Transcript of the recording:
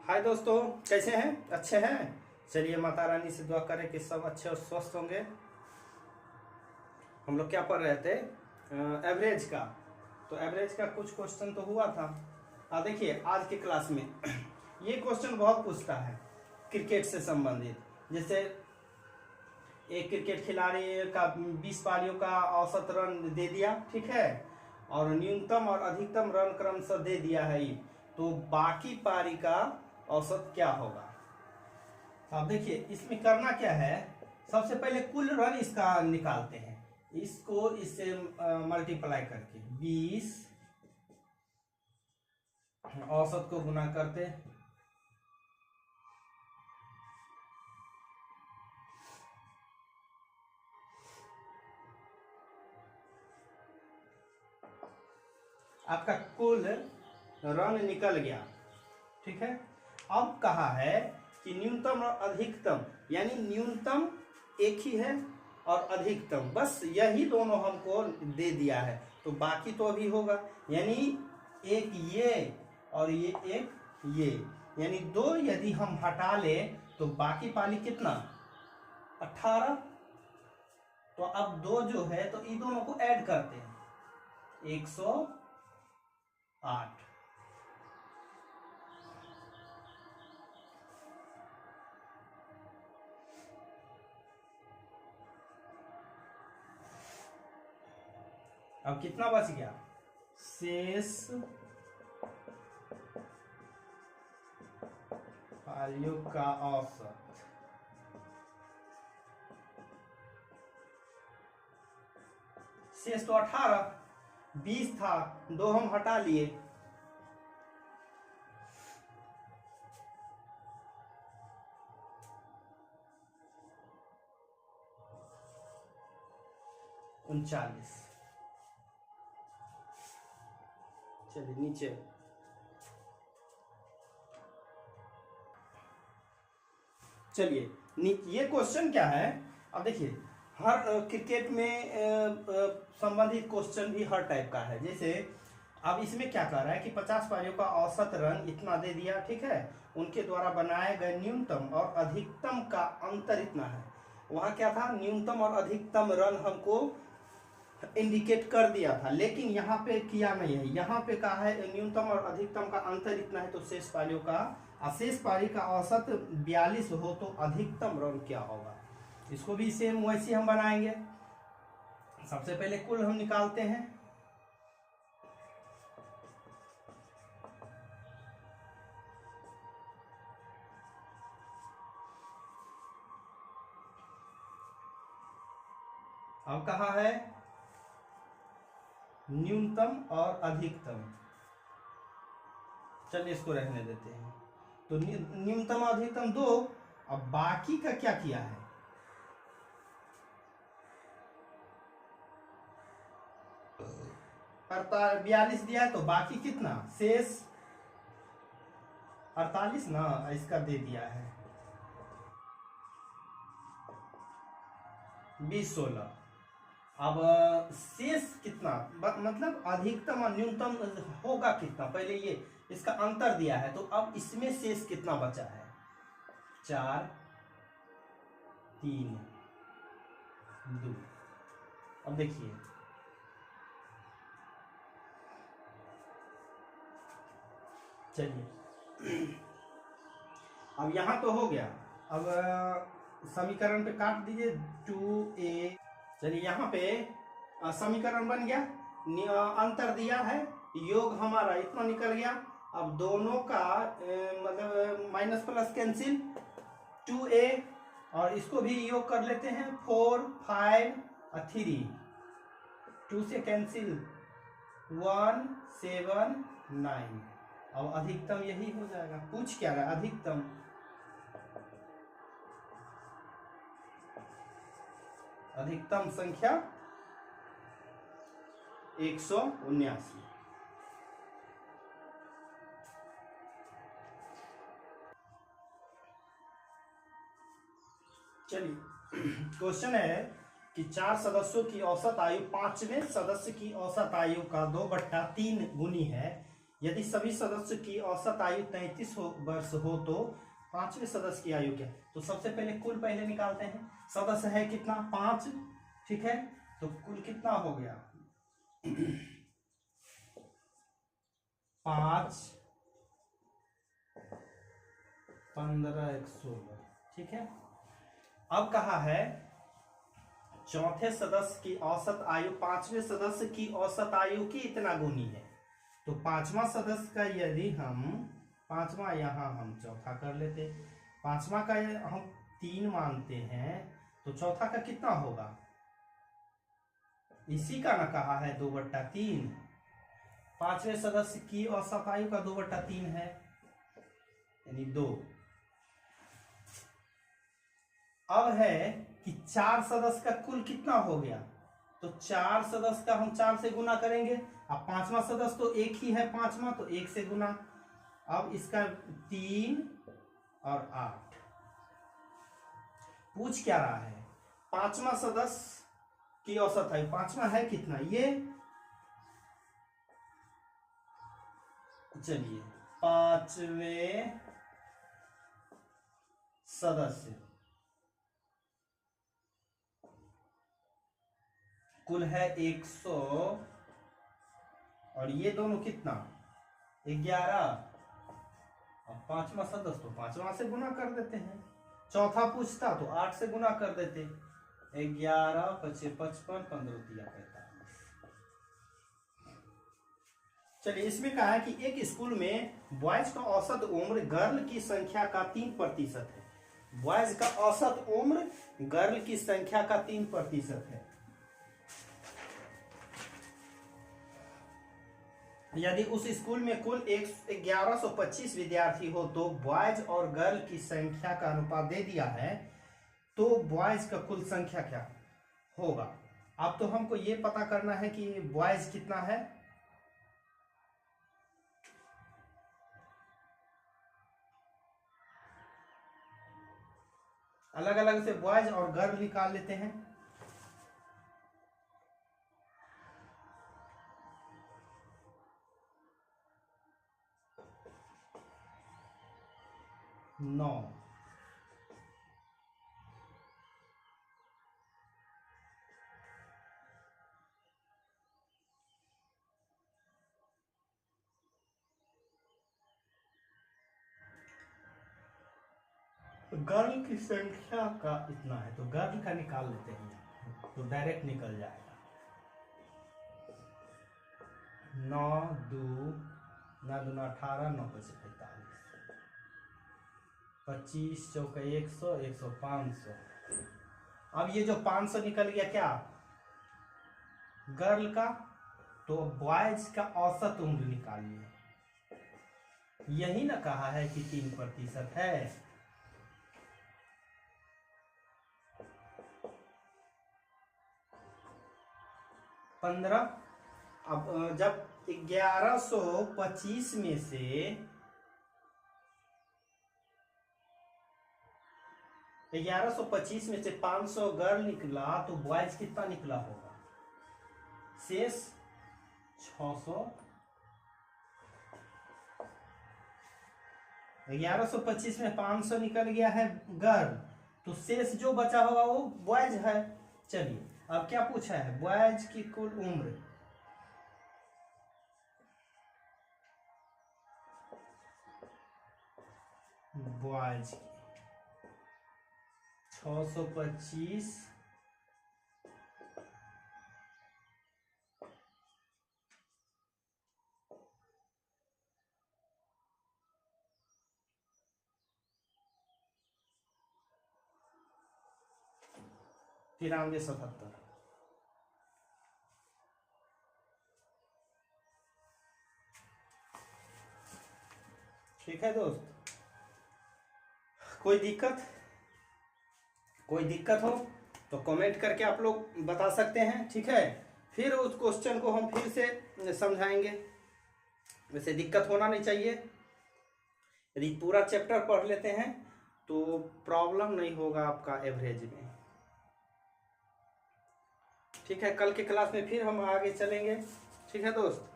हाय दोस्तों, कैसे हैं? अच्छे हैं। चलिए माता रानी से दुआ करें कि सब अच्छे और स्वस्थ होंगे। हम लोग क्या पढ़ रहे थे? एवरेज का। तो एवरेज का कुछ क्वेश्चन तो हुआ था। देखिए आज के क्लास में ये क्वेश्चन बहुत पूछता है क्रिकेट से संबंधित। जैसे एक क्रिकेट खिलाड़ी का 20 पारियों का औसत रन दे दिया, ठीक है, और न्यूनतम और अधिकतम रन क्रमशः दे दिया है ये, तो बाकी पारी का औसत क्या होगा? अब देखिए इसमें करना क्या है, सबसे पहले कुल रन इसका निकालते हैं। इसको इससे मल्टीप्लाई करके 20 औसत को गुना करते हैं, आपका कुल रन निकल गया, ठीक है। अब कहा है कि न्यूनतम और अधिकतम, यानी न्यूनतम एक ही है और अधिकतम बस यही दोनों हमको दे दिया है, तो बाकी तो अभी होगा। यानी एक ये और ये एक ये, यानी दो यदि हम हटा लें तो बाकी पाली कितना? 18। तो अब दो जो है तो इन दोनों को ऐड करते हैं, 108। अब कितना बच गया? शेष पारियों का औसत। शेष तो 18, 20 था, दो हम हटा लिए, उनचालीस। चलिए नीचे चलिए ये क्वेश्चन क्या है? अब देखिए हर क्रिकेट में संबंधित क्वेश्चन भी हर टाइप का है। जैसे अब इसमें क्या कर रहा है कि 50 पारियों का औसत रन इतना दे दिया, ठीक है, उनके द्वारा बनाए गए न्यूनतम और अधिकतम का अंतर इतना है। वहां क्या था? न्यूनतम और अधिकतम रन हमको इंडिकेट कर दिया था, लेकिन यहाँ पे किया नहीं है। यहाँ पे कहा है न्यूनतम और अधिकतम का अंतर इतना है, तो शेष पारियों का शेष पारी का औसत 42 हो तो अधिकतम रन क्या होगा? इसको भी सेम वैसे हम बनाएंगे। सबसे पहले कुल हम निकालते हैं, अब कहा है न्यूनतम और अधिकतम। चलिए इसको रहने देते हैं। तो न्यूनतम और अधिकतम दो, अब बाकी का क्या किया है? अड़तालीस 42 दिया है, तो बाकी कितना? शेष 48 ना, इसका दे दिया है 20 16। अब शेष कितना, मतलब अधिकतम और न्यूनतम होगा कितना? पहले ये इसका अंतर दिया है, तो अब इसमें शेष कितना बचा है? 4 3 2। अब देखिए चलिए अब यहां तो हो गया। अब समीकरण पे काट दीजिए 2a। चलिए यहाँ पे समीकरण बन गया, अंतर दिया है, योग हमारा इतना निकल गया। अब दोनों का मतलब माइनस प्लस कैंसिल, 2a और इसको भी योग कर लेते हैं, 4 5 3, 2 से कैंसिल 1 7 9। अब अधिकतम यही हो जाएगा। पूछ क्या रहा? अधिकतम। अधिकतम संख्या 179। चलिए क्वेश्चन है कि 4 सदस्यों की औसत आयु 5वें सदस्य की औसत आयु का 2/3 गुनी है। यदि सभी सदस्य की औसत आयु 33 वर्ष हो तो पांचवें सदस्य की आयु क्या? तो सबसे पहले कुल पहले निकालते हैं। सदस्य है कितना? 5, ठीक है। तो कुल कितना हो गया? 5, 15, 1, 16, ठीक है। अब कहा है चौथे सदस्य की औसत आयु पांचवें सदस्य की औसत आयु की इतना गुनी है। तो पांचवा सदस्य का यदि हम पांचवा यहां हम चौथा कर लेते, पांचवा का हम 3 मानते हैं तो चौथा का कितना होगा? इसी का ना कहा है 2/3। पांचवें सदस्य की औसत आयु का 2/3 है, यानी 2। अब है कि 4 सदस्य का कुल कितना हो गया? तो 4 सदस्य का हम 4 से गुना करेंगे। अब पांचवा सदस्य तो एक ही है, पांचवा, तो 1 से गुना। अब इसका 3 और 8। पूछ क्या रहा है? पांचवा सदस्य की औसत आयु, पांचवा है कितना? ये चलिए पांचवें सदस्य कुल है 100 और ये दोनों कितना? 11। अब पांचवा सदस्य तो पांचवा से गुना कर देते हैं। चौथा पूछता तो 8 से गुना कर देते। 11, 55, 15, 45। चलिए इसमें कहा है कि एक स्कूल में बॉयज का औसत उम्र गर्ल की संख्या का 3% है। बॉयज का औसत उम्र गर्ल की संख्या का 3% है। यदि उस स्कूल में कुल 1125 विद्यार्थी हो तो बॉयज और गर्ल की संख्या का अनुपात दे दिया है, तो बॉयज का कुल संख्या क्या होगा? अब तो हमको ये पता करना है कि बॉयज कितना है। अलग अलग से बॉयज और गर्ल निकाल लेते हैं। 9। गर्ल की संख्या का इतना है तो गर्ल का निकाल लेते हैं, तो डायरेक्ट निकल जाएगा। 9 2 9 2 18, 9 5 45, 25 चौका 100, 100 500। अब ये जो 500 निकल गया क्या? गर्ल का। तो बॉयज का औसत उम्र निकालिए। यही ना कहा है कि 3% है। अब जब 1125 में से 500 गर्ल निकला तो बॉयज कितना निकला होगा? शेष 600। 1125 में 500 निकल गया है गर्ल, तो शेष जो बचा होगा वो बॉयज है। चलिए अब क्या पूछा है? बॉयज की कुल उम्र। बॉयज की 625 9377। ठीक है दोस्त, कोई दिक्कत हो तो कमेंट करके आप लोग बता सकते हैं, ठीक है। फिर उस क्वेश्चन को हम फिर से समझाएंगे। वैसे दिक्कत होना नहीं चाहिए। यदि पूरा चैप्टर पढ़ लेते हैं तो प्रॉब्लम नहीं होगा आपका एवरेज में। ठीक है, कल के क्लास में फिर हम आगे चलेंगे। ठीक है दोस्त।